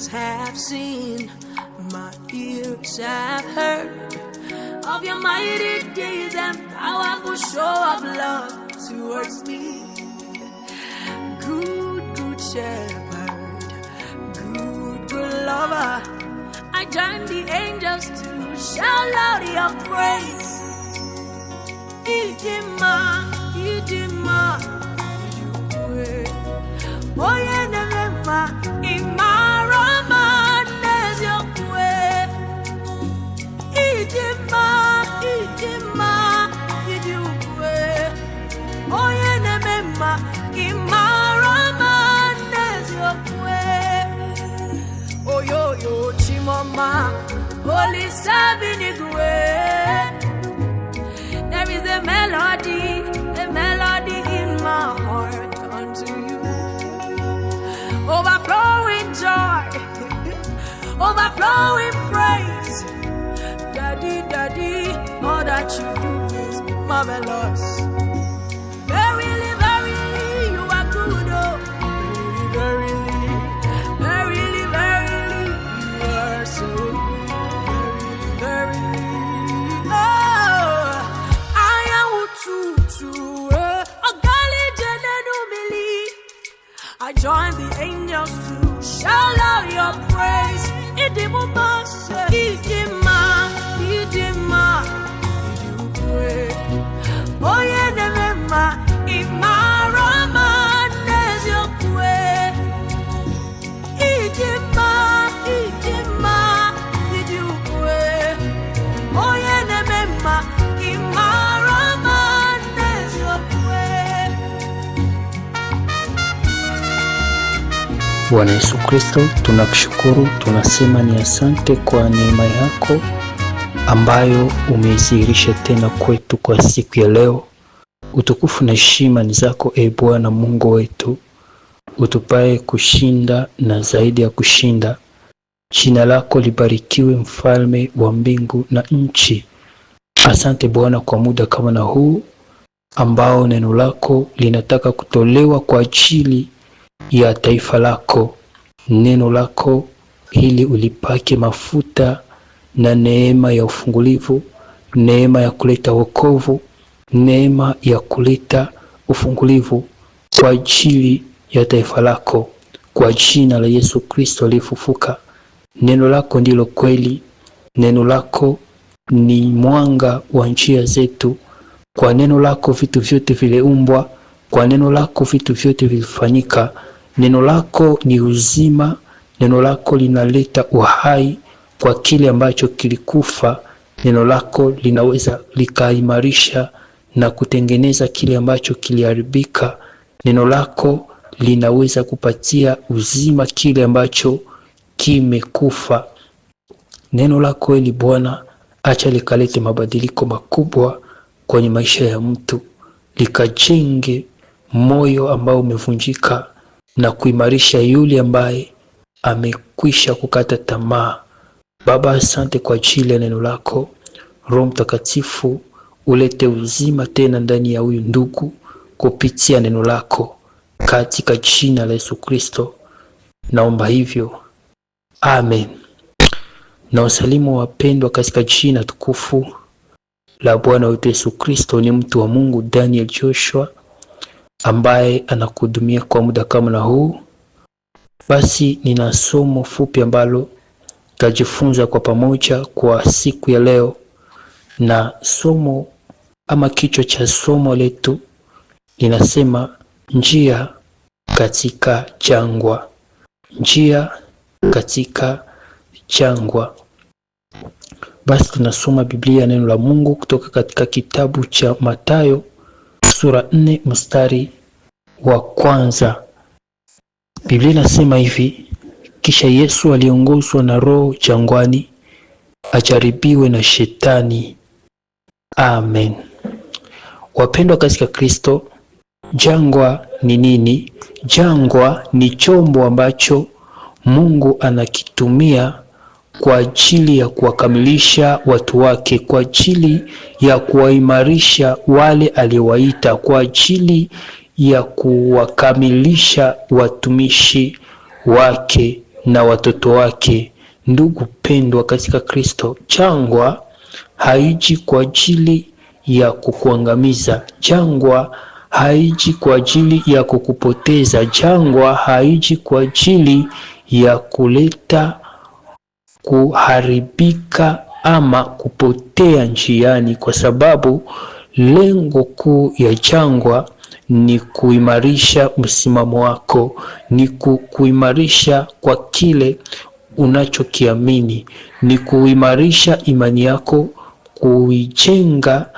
eyes have seen, my ears have heard of your mighty deeds and powerful show of love towards me. Good, good shepherd, good, good lover, I join the angels to shout out your praise. Idima, Idima, Yukwe, Oye Nemema, Imarama, Neziyokwe. Idima, Idima, Yukwe, Oye Nemema, Imarama, Neziyokwe. Oyo yo Chimoma, Holy Sabinigwe. There is a melody in my heart unto you. Overflowing joy, overflowing praise. Daddy, Daddy, all that you do is marvelous. Verily, verily, you are good, oh. Verily, verily, verily, you are so good. Verily, verily. I join the angels to shout out your praise. Idima, Idima, Idima, Idukwe. Oye Nemema, Imarama, Neziyokwe. Idima, Idima, Idukwe. Oye Nemema, Imarama, Neziyokwe. Bwana Yesu Kristo, tunakushukuru, tunasema ni asante kwa neema yako ambayo umeizihirisha tena kwetu kwa siku ya leo. Utukufu na heshima ni zako, Bwana Mungu wetu. Utupae kushinda na zaidi ya kushinda. Jina lako libarikiwe, mfalme wa mbingu na nchi. Asante Bwana kwa muda kama na huu ambao neno lako linataka kutolewa kwa ajili ya taifa lako. Neno lako hili ulipake mafuta na neema ya ufungulivu, neema ya kuleta wokovu, neema ya kuleta ufungulivu kwa ajili ya taifa lako, kwa jina la Yesu Kristo aliyefufuka. Neno lako ndilo kweli, neno lako ni mwanga wa njia zetu. Kwa neno lako vitu vyote vileumbwa, kwa neno lako vitu vyote vilifanyika. Neno lako ni uzima, neno lako linaleta uhai kwa kile ambacho kilikufa. Neno lako linaweza likaimarisha na kutengeneza kile ambacho kiliharibika. Neno lako linaweza kupatia uzima kile ambacho kimekufa. Neno lako hili Bwana, acha likalete mabadiliko makubwa kwenye maisha ya mtu, likajenge moyo ambao umevunjika na kuimarisha yule ambaye amekwisha kukata tamaa. Baba, asante kwa ajili ya neno lako. Roho Mtakatifu ulete uzima tena ndani ya huyu ndugu kupitia neno lako, katika jina la Yesu Kristo naomba hivyo, amen. Na wasalimu wapendwa katika jina tukufu la Bwana wetu Yesu Kristo. Ni mtu wa Mungu Daniel Joshua ambaye anakuhudumia kwa muda kama na huu. Basi nina somo fupi ambalo tutajifunza kwa pamoja kwa siku ya leo, na somo ama kichwa cha somo letu linasema njia katika jangwa. Njia katika jangwa. Basi tunasoma Biblia, neno la Mungu, kutoka katika kitabu cha Mathayo sura 4 mstari wa kwanza. Biblia inasema hivi: kisha Yesu aliongozwa na Roho jangwani ajaribiwe na shetani. Amen. Wapendwa katika Kristo, jangwa ni nini? Jangwa ni chombo ambacho Mungu anakitumia kwa ajili ya kuwakamilisha watu wake, kwa ajili ya kuwaimarisha wale aliowaita, kwa ajili ya kuwakamilisha watumishi wake na watoto wake. Ndugu pendwa katika Kristo, jangwa haiji kwa ajili ya kukuangamiza. Jangwa haiji kwa ajili ya kukupoteza. Jangwa haiji kwa ajili ya kuleta kuharibika ama kupotea njiani, kwa sababu lengo kuu ya jangwa ni kuimarisha msimamo wako, ni kuimarisha kwa kile unachokiamini, ni kuimarisha imani yako, kuijenga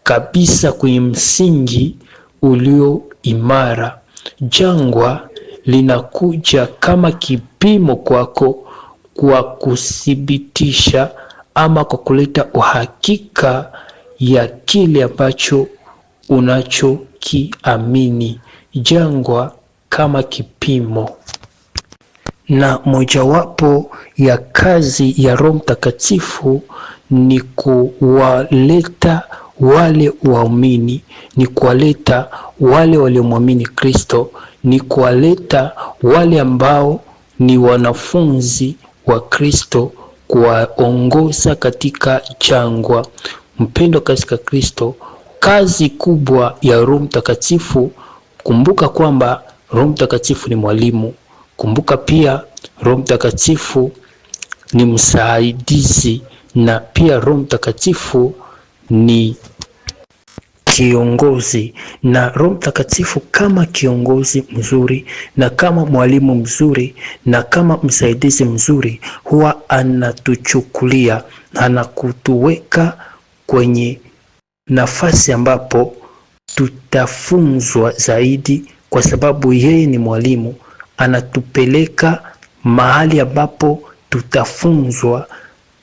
kabisa kwenye msingi ulio imara. Jangwa linakuja kama kipimo kwako, kwa kuthibitisha ama kwa kuleta uhakika ya kile ambacho unachokiamini. Jangwa kama kipimo. Na mojawapo ya kazi ya Roho Mtakatifu ni kuwaleta wale waumini, ni kuwaleta wale waliomwamini Kristo, ni kuwaleta wale ambao ni wanafunzi wa Kristo, kuwaongoza katika jangwa. Mpendo katika Kristo, kazi kubwa ya Roho Mtakatifu, kumbuka kwamba Roho Mtakatifu ni mwalimu. Kumbuka pia Roho Mtakatifu ni msaidizi, na pia Roho Mtakatifu ni kiongozi. Na Roho Mtakatifu kama kiongozi mzuri, na kama mwalimu mzuri, na kama msaidizi mzuri, huwa anatuchukulia, anakutuweka kwenye nafasi ambapo tutafunzwa zaidi, kwa sababu yeye ni mwalimu. Anatupeleka mahali ambapo tutafunzwa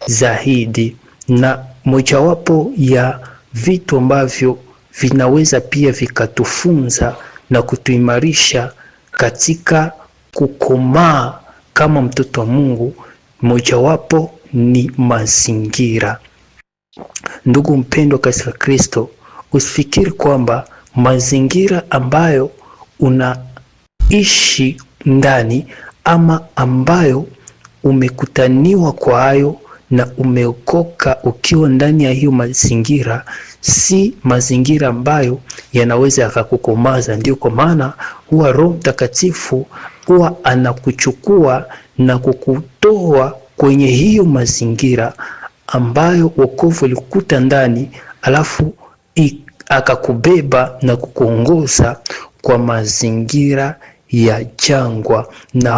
zaidi. Na mojawapo ya vitu ambavyo vinaweza pia vikatufunza na kutuimarisha katika kukomaa kama mtoto wa Mungu, mojawapo ni mazingira. Ndugu mpendwa katika Kristo, usifikiri kwamba mazingira ambayo unaishi ndani ama ambayo umekutaniwa kwa hayo na umeokoka ukiwa ndani ya hiyo mazingira, si mazingira ambayo yanaweza yakakukomaza. Ndio kwa maana huwa Roho Mtakatifu huwa anakuchukua na kukutoa kwenye hiyo mazingira ambayo wokovu ulikuta ndani, alafu akakubeba na kukuongoza kwa mazingira ya jangwa. Na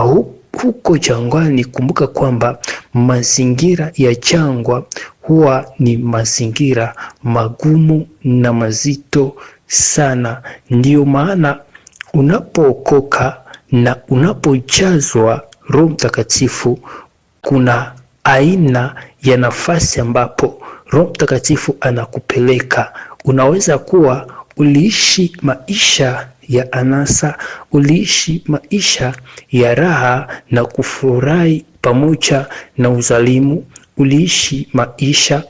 huko jangwani, kumbuka kwamba mazingira ya jangwa huwa ni mazingira magumu na mazito sana. Ndiyo maana unapookoka na unapojazwa Roho Mtakatifu, kuna aina ya nafasi ambapo Roho Mtakatifu anakupeleka. Unaweza kuwa uliishi maisha ya anasa, uliishi maisha ya raha na kufurahi pamoja na uzalimu, uliishi maisha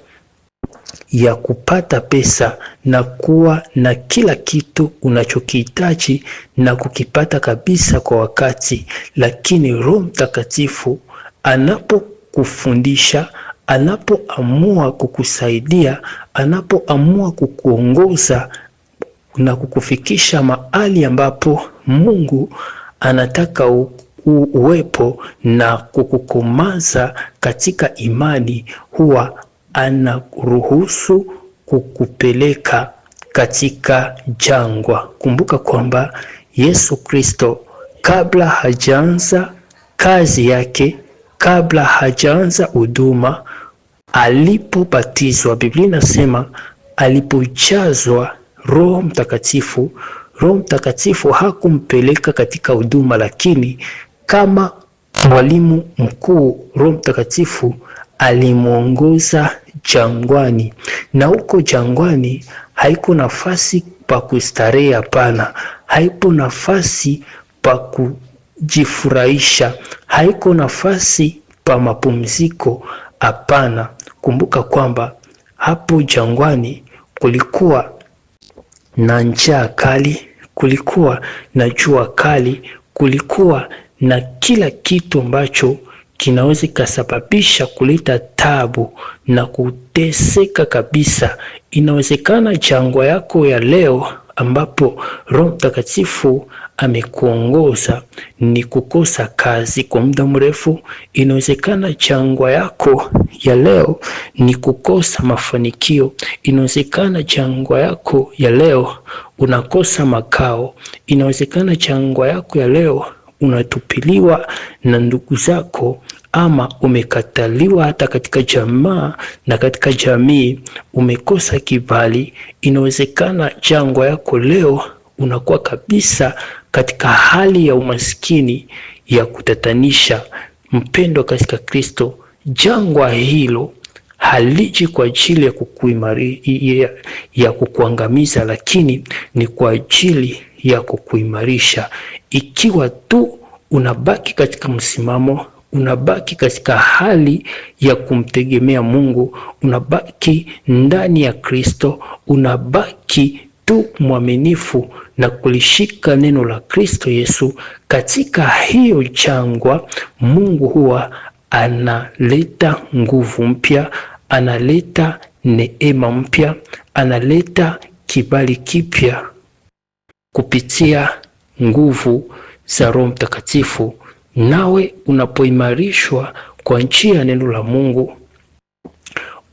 ya kupata pesa na kuwa na kila kitu unachokihitaji na kukipata kabisa kwa wakati. Lakini Roho Mtakatifu anapokufundisha, anapoamua kukusaidia, anapoamua kukuongoza na kukufikisha mahali ambapo Mungu anataka uwepo na kukukomaza katika imani, huwa anaruhusu kukupeleka katika jangwa. Kumbuka kwamba Yesu Kristo, kabla hajaanza kazi yake, kabla hajaanza huduma, alipobatizwa, Biblia inasema alipojazwa Roho Mtakatifu, Roho Mtakatifu hakumpeleka katika huduma, lakini kama mwalimu mkuu, Roho Mtakatifu alimuongoza jangwani. Na huko jangwani haiko nafasi pa kustarehe, hapana. Haiko nafasi pa kujifurahisha, haiko nafasi pa mapumziko, hapana. Kumbuka kwamba hapo jangwani kulikuwa na njaa kali, kulikuwa na jua kali, kulikuwa na kila kitu ambacho kinaweza kusababisha kuleta tabu na kuteseka kabisa. Inawezekana jangwa yako ya leo ambapo Roho Mtakatifu amekuongoza ni kukosa kazi kwa muda mrefu. Inawezekana jangwa yako ya leo ni kukosa mafanikio. Inawezekana jangwa yako ya leo unakosa makao. Inawezekana jangwa yako ya leo unatupiliwa na ndugu zako, ama umekataliwa hata katika jamaa na katika jamii, umekosa kibali. Inawezekana jangwa yako leo unakuwa kabisa katika hali ya umaskini ya kutatanisha. Mpendwa katika Kristo, jangwa hilo haliji kwa ajili ya kukuangamiza, lakini ni kwa ajili ya kukuimarisha. Ikiwa tu unabaki katika msimamo, unabaki katika hali ya kumtegemea Mungu, unabaki ndani ya Kristo, unabaki tu mwaminifu na kulishika neno la Kristo Yesu, katika hiyo jangwa Mungu huwa analeta nguvu mpya, analeta neema mpya, analeta kibali kipya kupitia nguvu za Roho Mtakatifu. Nawe unapoimarishwa kwa njia ya neno la Mungu,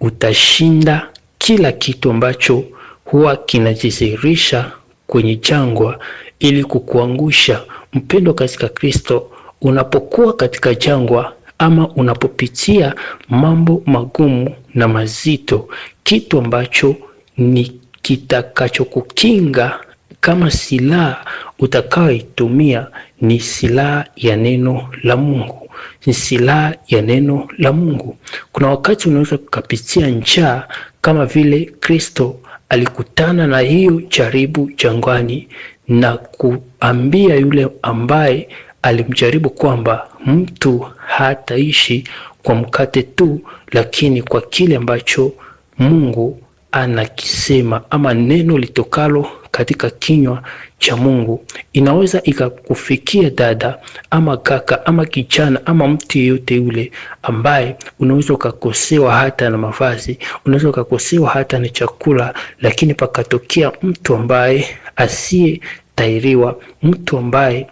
utashinda kila kitu ambacho huwa kinajidhihirisha kwenye jangwa ili kukuangusha. Mpendwa katika Kristo, unapokuwa katika jangwa ama unapopitia mambo magumu na mazito, kitu ambacho ni kitakachokukinga kama silaha utakayoitumia ni silaha ya neno la Mungu. Ni silaha ya neno la Mungu. Kuna wakati unaweza kukapitia njaa kama vile Kristo alikutana na hiyo jaribu jangwani na kuambia yule ambaye alimjaribu kwamba mtu hataishi kwa mkate tu, lakini kwa kile ambacho Mungu anakisema, ama neno litokalo katika kinywa cha Mungu. Inaweza ikakufikia dada ama kaka ama kijana ama mtu yeyote yule ambaye unaweza ukakosewa hata na mavazi, unaweza ukakosewa hata na chakula, lakini pakatokea mtu ambaye asiye tairiwa, mtu ambaye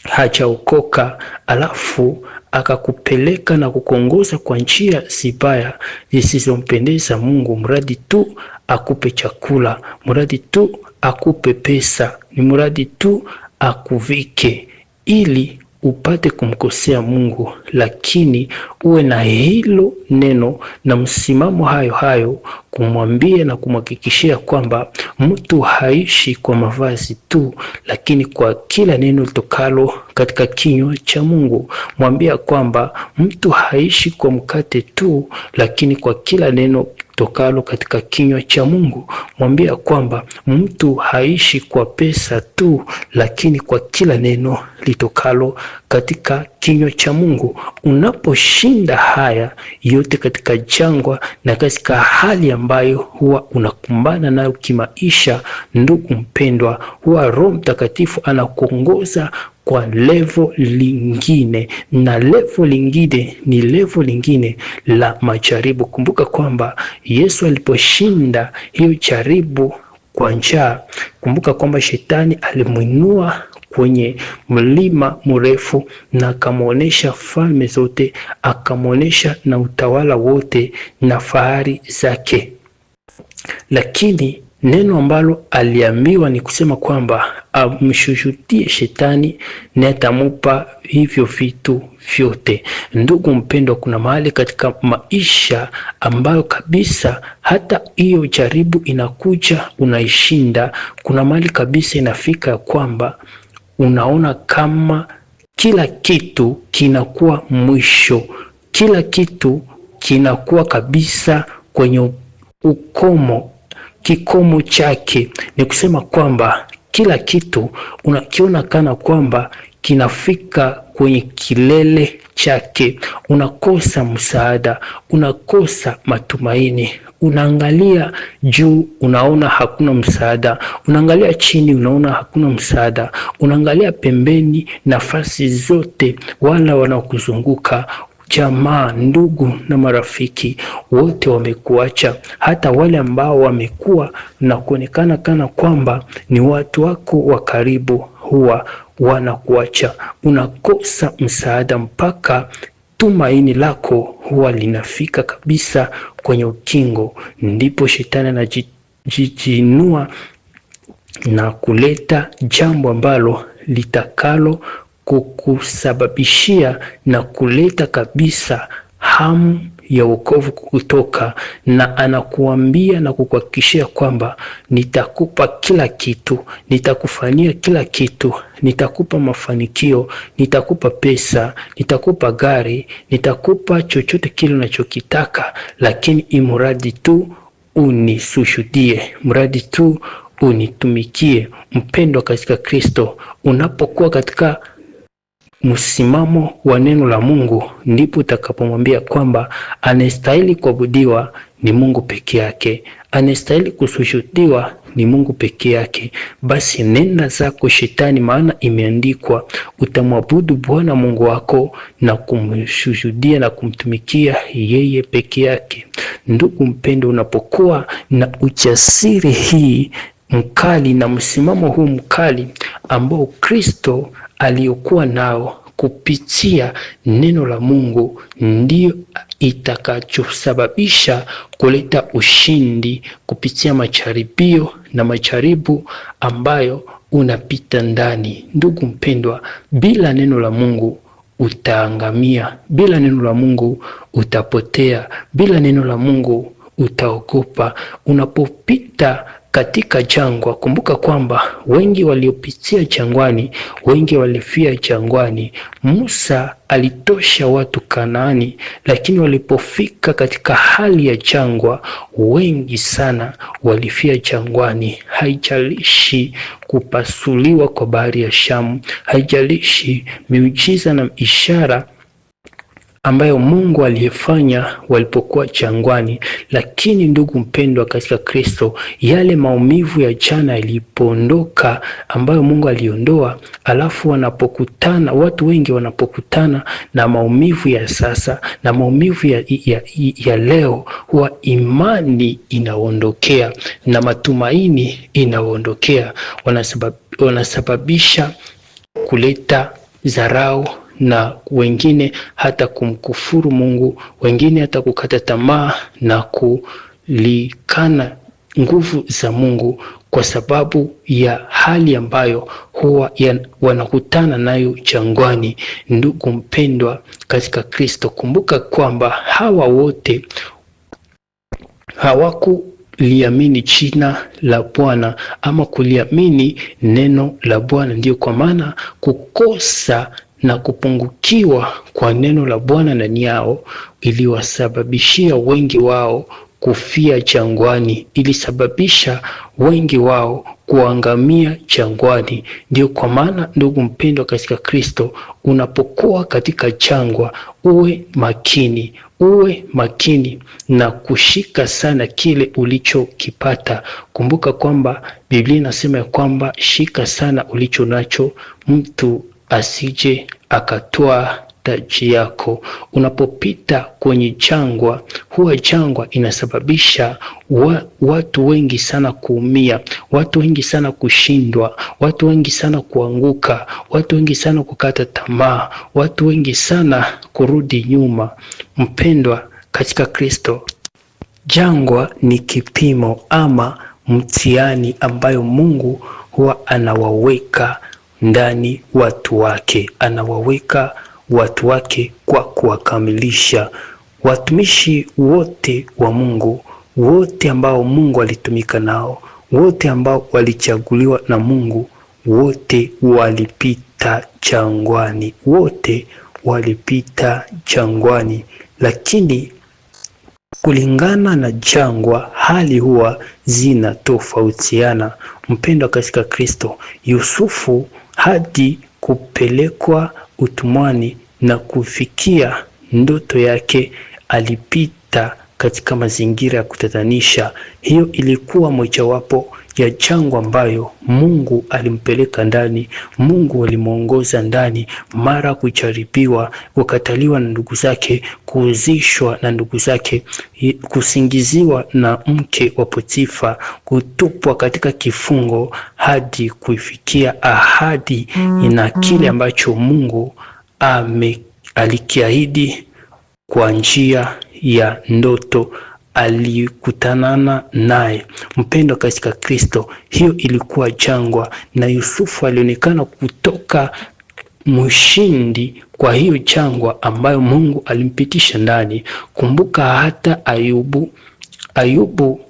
hajaokoka, alafu akakupeleka na kukuongoza kwa njia zibaya zisizompendeza Mungu, mradi tu akupe chakula, mradi tu akupe pesa, ni mradi tu akuvike ili upate kumkosea Mungu. Lakini uwe na hilo neno na msimamo hayo kumwambia na kumhakikishia kwamba mtu haishi kwa mavazi tu, lakini kwa kila neno litokalo katika kinywa cha Mungu. Mwambia kwamba mtu haishi kwa mkate tu, lakini kwa kila neno tokalo katika kinywa cha Mungu. Mwambia kwamba mtu haishi kwa pesa tu, lakini kwa kila neno litokalo katika kinywa cha Mungu. Unaposhinda haya yote katika jangwa na katika hali ambayo huwa unakumbana nayo kimaisha, ndugu mpendwa, huwa Roho Mtakatifu anakuongoza kwa level lingine, na level lingine ni level lingine la majaribu. Kumbuka kwamba Yesu aliposhinda hiyo jaribu kwa njaa, kumbuka kwamba shetani alimuinua kwenye mlima mrefu na akamuonesha falme zote, akamuonesha na utawala wote na fahari zake. Lakini neno ambalo aliambiwa ni kusema kwamba amshuhudie shetani na atamupa hivyo vitu vyote. Ndugu mpendwa, kuna mahali katika maisha ambayo kabisa hata hiyo jaribu inakuja unaishinda. Kuna mahali kabisa inafika kwamba unaona kama kila kitu kinakuwa mwisho, kila kitu kinakuwa kabisa kwenye kikomo chake. Ni kusema kwamba kila kitu unakiona kana kwamba kinafika kwenye kilele chake. Unakosa msaada, unakosa matumaini, Unaangalia juu, unaona hakuna msaada. Unaangalia chini, unaona hakuna msaada. Unaangalia pembeni, nafasi zote, wala wanaokuzunguka, jamaa, ndugu na marafiki, wote wamekuacha. Hata wale ambao wamekuwa na kuonekana kana kwamba ni watu wako wa karibu, huwa wanakuacha. Unakosa msaada mpaka tumaini lako huwa linafika kabisa kwenye ukingo. Ndipo shetani anajinua na kuleta jambo ambalo litakalo kukusababishia na kuleta kabisa hamu ya wokovu kukutoka, na anakuambia na kukuhakikishia kwamba nitakupa kila kitu, nitakufanyia kila kitu, nitakupa mafanikio, nitakupa pesa, nitakupa gari, nitakupa chochote kile unachokitaka, lakini imradi tu unisujudie, mradi tu unitumikie. Mpendwa katika Kristo, unapokuwa katika msimamo wa neno la Mungu, ndipo utakapomwambia kwamba anastahili kuabudiwa ni Mungu peke yake, anastahili kusujudiwa ni Mungu peke yake. Basi nenda zako shetani, maana imeandikwa, utamwabudu Bwana Mungu wako na kumsujudia na kumtumikia yeye peke yake. Ndugu mpendo, unapokuwa na ujasiri hii mkali na msimamo huu mkali ambao Kristo aliyokuwa nao kupitia neno la Mungu, ndio itakachosababisha kuleta ushindi kupitia majaribio na majaribu ambayo unapita ndani. Ndugu mpendwa, bila neno la Mungu utaangamia, bila neno la Mungu utapotea, bila neno la Mungu utaogopa. Unapopita katika jangwa, kumbuka kwamba wengi waliopitia jangwani, wengi walifia jangwani. Musa alitosha watu Kanaani, lakini walipofika katika hali ya jangwa, wengi sana walifia jangwani. Haijalishi kupasuliwa kwa bahari ya Shamu, haijalishi miujiza na ishara ambayo Mungu aliyefanya walipokuwa jangwani. Lakini ndugu mpendwa katika Kristo, yale maumivu ya jana yalipoondoka, ambayo Mungu aliondoa, alafu wanapokutana, watu wengi wanapokutana na maumivu ya sasa na maumivu ya leo, huwa imani inaondokea na matumaini inaondokea. Wanasababisha kuleta dharau, na wengine hata kumkufuru Mungu, wengine hata kukata tamaa na kulikana nguvu za Mungu kwa sababu ya hali ambayo huwa wanakutana nayo jangwani. Ndugu mpendwa katika Kristo, kumbuka kwamba hawa wote hawakuliamini jina la Bwana ama kuliamini neno la Bwana. Ndio kwa maana kukosa na kupungukiwa kwa neno la Bwana ndani yao iliwasababishia wengi wao kufia jangwani, ilisababisha wengi wao kuangamia jangwani. Ndio kwa maana ndugu mpendwa katika Kristo, unapokuwa katika jangwa, uwe makini na kushika sana kile ulichokipata. Kumbuka kwamba Biblia inasema ya kwamba shika sana ulicho nacho, mtu asije akatoa taji yako. Unapopita kwenye jangwa, huwa jangwa inasababisha watu wengi sana kuumia, watu wengi sana kushindwa, watu wengi sana kuanguka, watu wengi sana kukata tamaa, watu wengi sana kurudi nyuma. Mpendwa katika Kristo, jangwa ni kipimo ama mtihani ambayo Mungu huwa anawaweka ndani watu wake, anawaweka watu wake kwa kuwakamilisha. Watumishi wote wa Mungu, wote ambao Mungu alitumika nao, wote ambao walichaguliwa na Mungu, wote walipita jangwani, wote walipita jangwani. Lakini kulingana na jangwa, hali huwa zinatofautiana. Mpendwa katika Kristo, Yusufu hadi kupelekwa utumwani na kufikia ndoto yake alipita katika mazingira ya kutatanisha. Hiyo ilikuwa mojawapo ya jangwa ambayo Mungu alimpeleka ndani, Mungu alimuongoza ndani, mara kujaribiwa, kukataliwa na ndugu zake, kuuzishwa na ndugu zake, kusingiziwa na mke wa Potifa, kutupwa katika kifungo hadi kuifikia ahadi na kile ambacho Mungu alikiahidi kwa njia ya ndoto alikutanana naye. Mpendo katika Kristo, hiyo ilikuwa jangwa, na Yusufu alionekana kutoka mshindi kwa hiyo jangwa ambayo Mungu alimpitisha ndani. Kumbuka hata Ayubu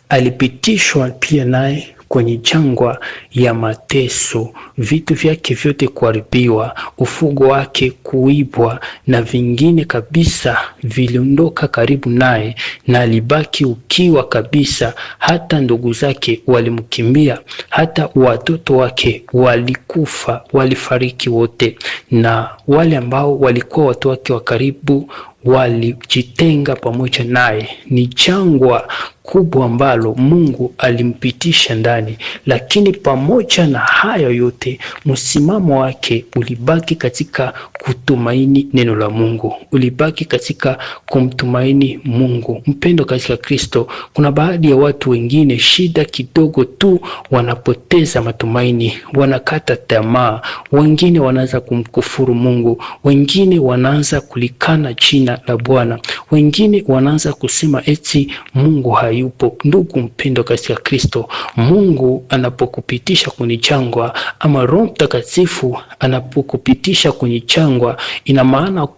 alipitishwa pia naye kwenye jangwa ya mateso, vitu vyake vyote kuharibiwa, ufugo wake kuibwa, na vingine kabisa viliondoka karibu naye, na alibaki ukiwa kabisa. Hata ndugu zake walimkimbia, hata watoto wake walikufa, walifariki wote, na wale ambao walikuwa watu wake wa karibu walijitenga pamoja naye. Ni jangwa kubwa ambalo Mungu alimpitisha ndani, lakini pamoja na hayo yote, msimamo wake ulibaki katika kutumaini neno la Mungu, ulibaki katika kumtumaini Mungu. Mpendo katika Kristo, kuna baadhi ya watu wengine shida kidogo tu wanapoteza matumaini, wanakata tamaa, wengine wanaanza kumkufuru Mungu, wengine wanaanza kulikana jina la Bwana, wengine wanaanza kusema eti Mungu hayupo. Ndugu mpendo katika Kristo, Mungu anapokupitisha kwenye jangwa, ama Roho Mtakatifu anapokupitisha kwenye jangwa, ina maana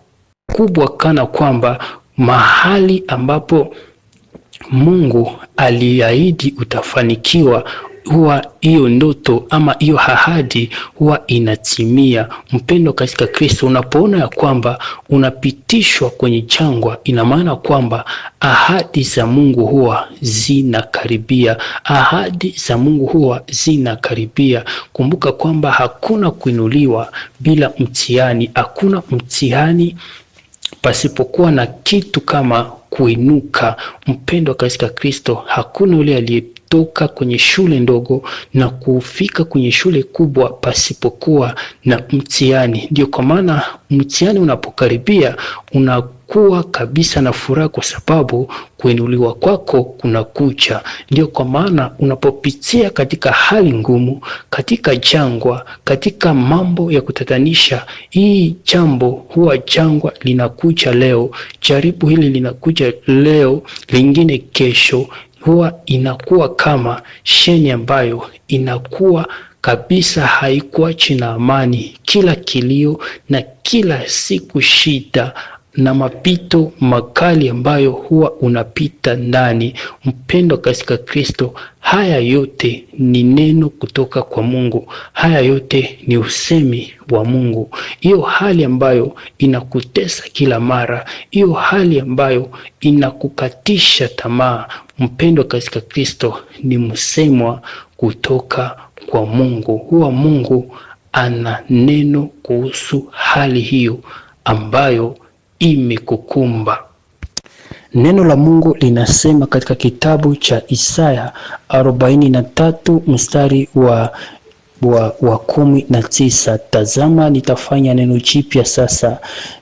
kubwa kana kwamba mahali ambapo Mungu aliahidi utafanikiwa, huwa hiyo ndoto ama hiyo ahadi huwa inatimia. Mpendo katika Kristo, unapoona ya kwamba unapitishwa kwenye jangwa, ina maana kwamba ahadi za Mungu huwa zinakaribia, ahadi za Mungu huwa zinakaribia. Kumbuka kwamba hakuna kuinuliwa bila mtihani, hakuna mtihani pasipokuwa na kitu kama kuinuka. Mpendo katika Kristo, hakuna yule aliyetoka kwenye shule ndogo na kufika kwenye shule kubwa pasipokuwa na mtihani. Ndio kwa maana mtihani unapokaribia unakuwa kabisa na furaha, kwa sababu kuinuliwa kwako kunakuja. Ndio kwa maana unapopitia katika hali ngumu, katika jangwa, katika mambo ya kutatanisha, hii jambo huwa jangwa linakuja leo, jaribu hili linakuja leo, lingine kesho, huwa inakuwa kama sheni ambayo inakuwa kabisa haikuachi na amani. Kila kilio na kila siku shida na mapito makali ambayo huwa unapita ndani. Mpendo katika Kristo, haya yote ni neno kutoka kwa Mungu, haya yote ni usemi wa Mungu. Hiyo hali ambayo inakutesa kila mara, hiyo hali ambayo inakukatisha tamaa, mpendo katika Kristo, ni msemwa kutoka kwa Mungu. Huwa Mungu ana neno kuhusu hali hiyo ambayo imekukumba. Neno la Mungu linasema katika kitabu cha Isaya 43 mstari wa 19, tazama nitafanya neno jipya sasa,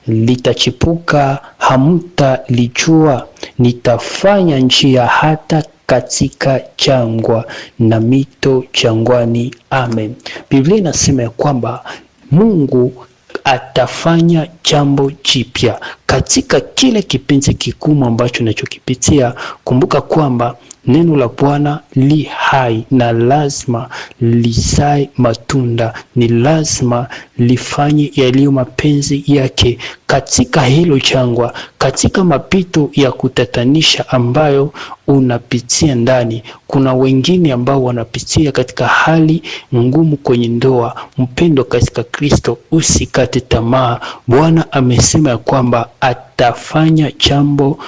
litachipuka hamtalijua, nitafanya njia hata katika jangwa na mito jangwani. Amen. Biblia inasema ya kwamba Mungu atafanya jambo jipya katika kile kipindi kigumu ambacho unachokipitia. Kumbuka kwamba neno la Bwana li hai na lazima lizae matunda, ni lazima lifanye yaliyo mapenzi yake katika hilo jangwa, katika mapito ya kutatanisha ambayo unapitia ndani. Kuna wengine ambao wanapitia katika hali ngumu kwenye ndoa. Mpendo katika Kristo, usikate tamaa. Bwana amesema ya kwamba atafanya jambo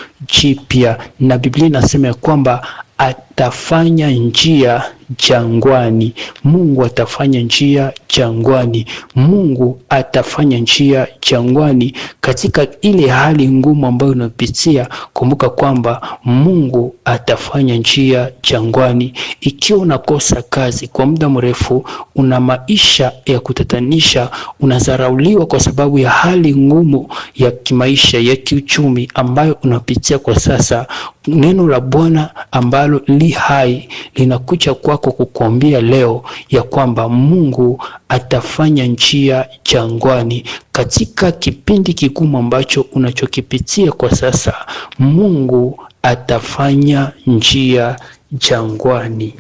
jipya, na Biblia inasema ya kwamba atafanya njia jangwani. Mungu atafanya njia jangwani. Mungu atafanya njia jangwani katika ile hali ngumu ambayo unapitia. Kumbuka kwamba Mungu atafanya njia jangwani. Ikiwa unakosa kazi kwa muda mrefu, una maisha ya kutatanisha, unadharauliwa kwa sababu ya hali ngumu ya kimaisha, ya kiuchumi ambayo unapitia kwa sasa, neno la Bwana ambalo li hai linakuja kwako kukuambia leo ya kwamba Mungu atafanya njia jangwani. Katika kipindi kigumu ambacho unachokipitia kwa sasa, Mungu atafanya njia jangwani.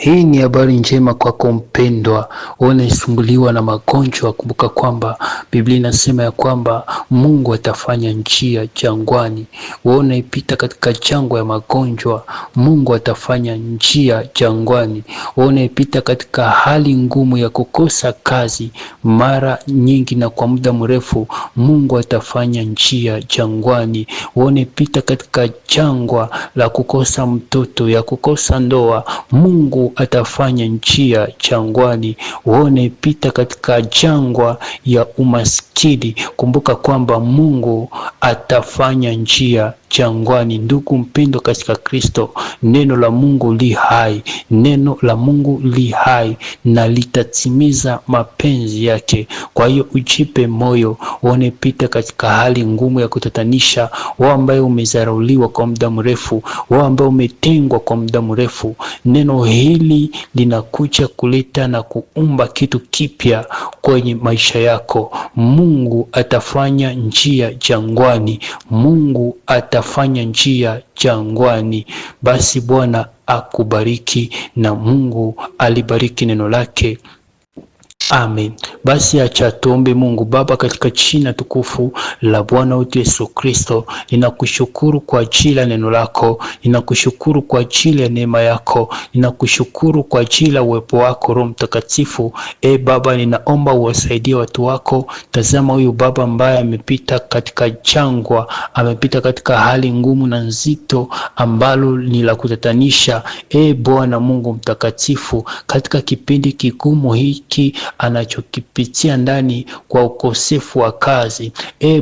Hii ni habari njema kwako mpendwa, unasumbuliwa na magonjwa. Kumbuka kwamba Biblia inasema ya kwamba Mungu atafanya njia jangwani. Unaipita katika jangwa ya magonjwa, Mungu atafanya njia jangwani. Unaipita katika hali ngumu ya kukosa kazi mara nyingi na kwa muda mrefu, Mungu atafanya njia jangwani. Unaipita katika jangwa la kukosa mtoto, ya kukosa ndoa, Mungu atafanya njia jangwani. Unaipita katika jangwa ya umaskini, kumbuka kwamba Mungu atafanya njia jangwani. Ndugu mpendwa katika Kristo, neno la Mungu li hai, neno la Mungu li hai na litatimiza mapenzi yake. Kwa hiyo ujipe moyo. Unapita katika hali ngumu ya kutatanisha, wewe ambaye umezarauliwa kwa muda mrefu, wewe ambaye umetengwa kwa muda mrefu, neno hili linakuja kuleta na kuumba kitu kipya kwenye maisha yako. Mungu atafanya njia jangwani. Mungu atafanya njia jangwani. Basi Bwana akubariki na Mungu alibariki neno lake. Amen. Basi acha tuombe. Mungu Baba, katika jina tukufu la Bwana wetu Yesu Kristo, ninakushukuru kwa ajili ya neno lako, ninakushukuru kwa ajili ya neema yako, ninakushukuru kwa ajili ya uwepo wako Roho Mtakatifu. Baba, ninaomba uwasaidie watu wako. Tazama huyu baba ambaye amepita katika jangwa, amepita katika hali ngumu na nzito ambalo ni la kutatanisha. Bwana Mungu Mtakatifu, katika kipindi kigumu hiki anachokipitia ndani kwa ukosefu wa kazi,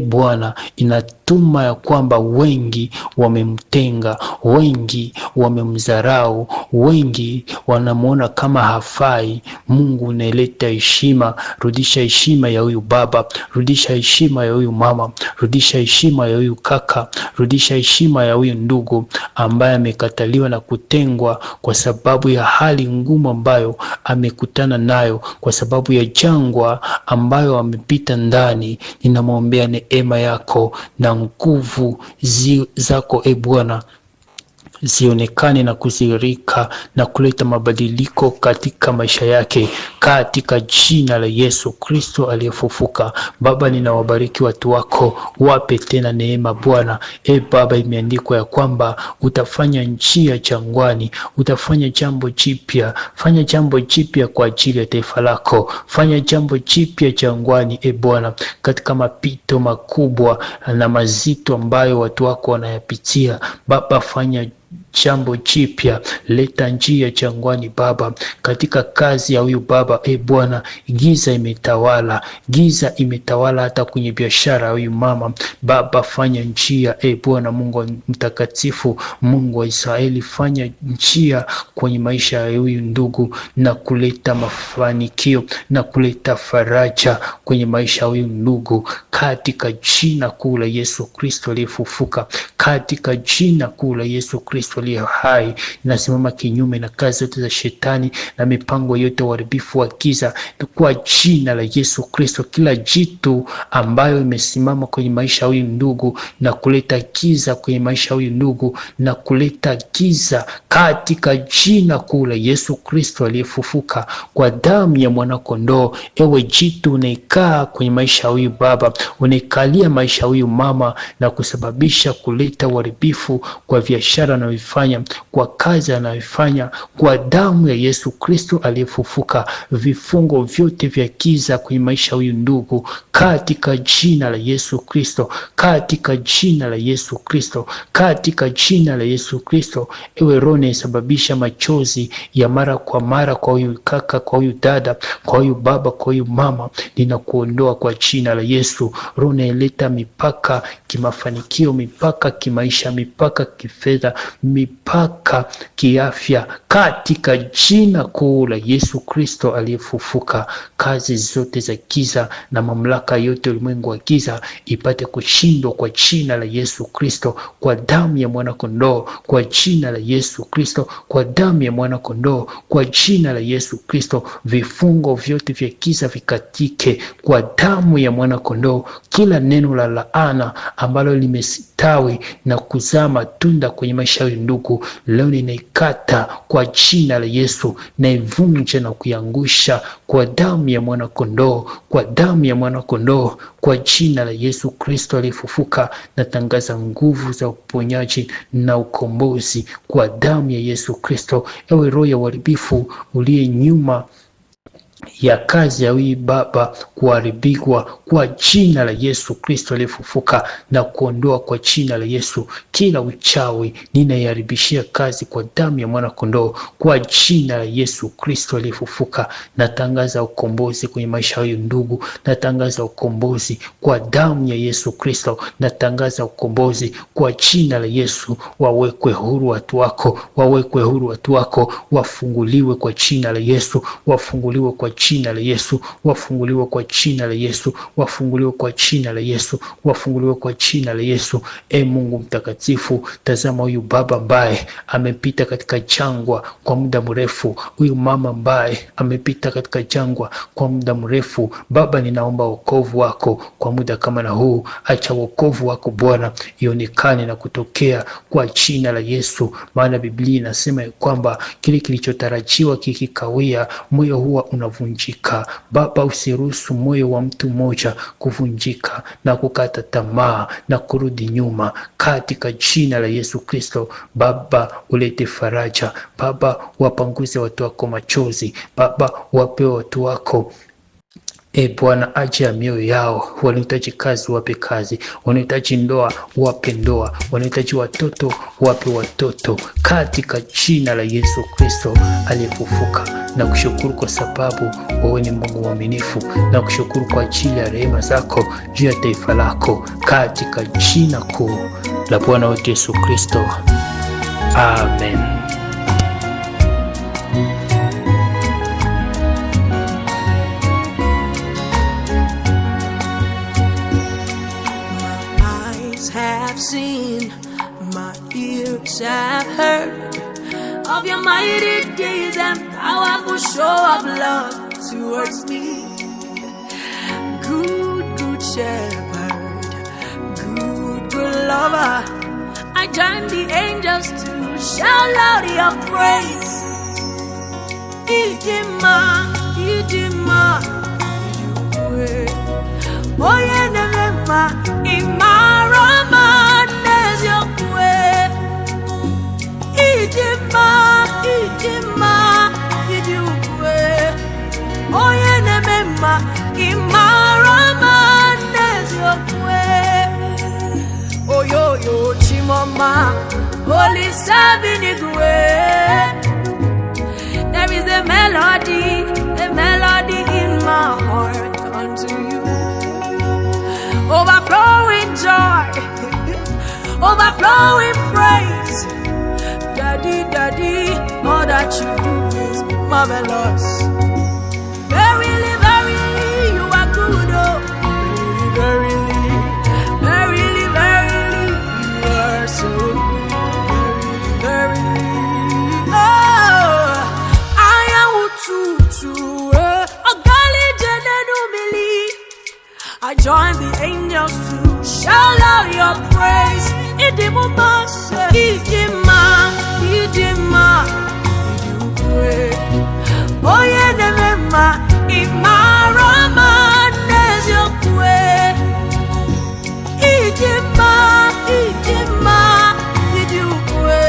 Bwana, inatuma ya kwamba wengi wamemtenga, wengi wamemdharau, wengi wanamuona kama hafai. Mungu, unaleta heshima. Rudisha heshima ya huyu baba, rudisha heshima ya huyu mama, rudisha heshima ya huyu kaka, rudisha heshima ya huyu ndugu ambaye amekataliwa na kutengwa kwa sababu ya hali ngumu ambayo amekutana nayo, kwa sababu ya jangwa ambayo amepita ndani. Ninamwombea neema yako na nguvu zako Bwana zionekane na kuzirika na kuleta mabadiliko katika maisha yake, katika jina la Yesu Kristo aliyefufuka. Baba, ninawabariki watu wako, wape tena neema Bwana. Baba, imeandikwa ya kwamba utafanya njia jangwani, utafanya jambo jipya. Fanya jambo jipya kwa ajili ya taifa lako, fanya jambo jipya jangwani Bwana, katika mapito makubwa na mazito ambayo watu wako wanayapitia. Baba, fanya jambo jipya, leta njia jangwani Baba, katika kazi ya huyu baba Bwana. Giza imetawala, giza imetawala hata kwenye biashara ya huyu mama. Baba, fanya njia Bwana Mungu Mtakatifu, Mungu wa Israeli, fanya njia kwenye maisha ya huyu ndugu na kuleta mafanikio na kuleta faraja kwenye maisha ya huyu ndugu, katika jina kuu la Yesu Kristo aliyefufuka, katika jina kuu la Yesu Kristo aliye hai. Nasimama kinyume na kazi zote za shetani na mipango yote uharibifu wa giza kwa jina la Yesu Kristo. Kila jitu ambayo imesimama kwenye maisha ya huyu ndugu na kuleta giza kwenye maisha ya huyu ndugu na kuleta giza, katika jina kuu la Yesu Kristo aliyefufuka, kwa damu ya mwana kondoo, ewe jitu unaikaa kwenye maisha ya huyu baba, unaikalia maisha ya huyu mama na kusababisha kuleta uharibifu kwa biashara na anayoifanya, kwa kazi anayoifanya, kwa damu ya Yesu Kristo aliyefufuka, vifungo vyote vya giza kwenye maisha huyu ndugu, katika jina la Yesu Kristo, katika jina la Yesu Kristo, katika jina la Yesu Kristo. Ewe roho inayesababisha machozi ya mara kwa mara kwa huyu kaka, kwa huyu dada, kwa huyu baba, kwa huyu mama, ninakuondoa kwa jina la Yesu. Roho inayeleta mipaka kimafanikio, mipaka kimaisha, mipaka kifedha, mipaka kiafya, katika jina kuu la Yesu Kristo aliyefufuka, kazi zote za giza na mamlaka yote ulimwengu wa giza ipate kushindwa kwa jina la Yesu Kristo, kwa damu ya mwana kondoo, kwa jina la Yesu Kristo, kwa damu ya mwana kondoo, kwa jina la Yesu Kristo. Vifungo vyote vya giza vikatike kwa damu ya mwana kondoo. Kila neno la laana ambalo limestawi na kuzaa matunda kwenye maisha ya ndugu, leo ninaikata kwa jina la Yesu, naivunja na kuiangusha kwa damu ya mwana kondoo, kwa damu ya mwana kondoo, kwa jina la Yesu Kristo aliyefufuka. Natangaza nguvu za uponyaji na ukombozi kwa damu ya Yesu Kristo. Ewe roho ya uharibifu uliye nyuma ya kazi ya huyu baba kuharibikwa kwa jina la Yesu Kristo aliyefufuka, na kuondoa kwa jina la Yesu. Kila uchawi ninaiharibishia kazi kwa damu ya mwana kondoo, kwa jina la Yesu Kristo aliyefufuka. Natangaza ukombozi kwenye maisha ya huyu ndugu, natangaza ukombozi kwa damu ya Yesu Kristo, natangaza ukombozi kwa jina la Yesu. Wawekwe huru watu wako, wawekwe huru watu wako, wafunguliwe kwa jina la Yesu, wafunguliwe kwa jina la Yesu, wafunguliwe kwa jina la Yesu, wafunguliwe kwa jina la Yesu, wafunguliwe kwa jina la Yesu. Mungu mtakatifu, tazama huyu baba ambaye amepita katika jangwa kwa muda mrefu, huyu mama ambaye amepita katika jangwa kwa muda mrefu. Baba, ninaomba wokovu wako kwa muda kama na huu. Acha wokovu wako Bwana ionekane na kutokea kwa jina la Yesu, maana Biblia inasema kwamba kile kilichotarajiwa kikikawia, moyo huwa unavunjika. Baba, usiruhusu moyo wa mtu mmoja kuvunjika na kukata tamaa na kurudi nyuma, katika jina la Yesu Kristo. Baba, ulete faraja. Baba, wapanguze watu wako machozi. Baba, wape watu wako Bwana aje ya mioyo yao. Wanahitaji kazi, wape kazi. Wanahitaji ndoa, wape ndoa. Wanahitaji watoto, wape watoto, katika jina la Yesu Kristo aliyefufuka. Na kushukuru kwa sababu wewe ni Mungu mwaminifu, na kushukuru kwa ajili ya rehema zako juu ya taifa lako, katika jina kuu la Bwana wetu Yesu Kristo. Amen. Seen, my ears have heard of your mighty deeds and powerful show of love towards me. Good, good shepherd, good, good lover, I join the angels to shout out your praise. Idima, Idima, you oye nemema imarama. Idima, idukwe, oye nemema imarama nezokwe. Oyoyo chimoma, holy sabinigwe. There is a melody in my heart unto you. Overflowing joy, overflowing praise. Daddy, Daddy, all that you do is marvelous. Verily, verily, you are good, oh. Verily, verily, verily, verily, you are so good. Verily, verily, oh. I am Ututu, Ogali Jenenumili. I join the angels to shout out your praise. Idimuma, Idima, Idima, Idukwe, oye nemema imarama nezokwe. Idima, Idima, Idukwe,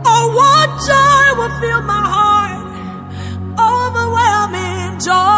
Oh, what joy will fill my heart, overwhelming joy.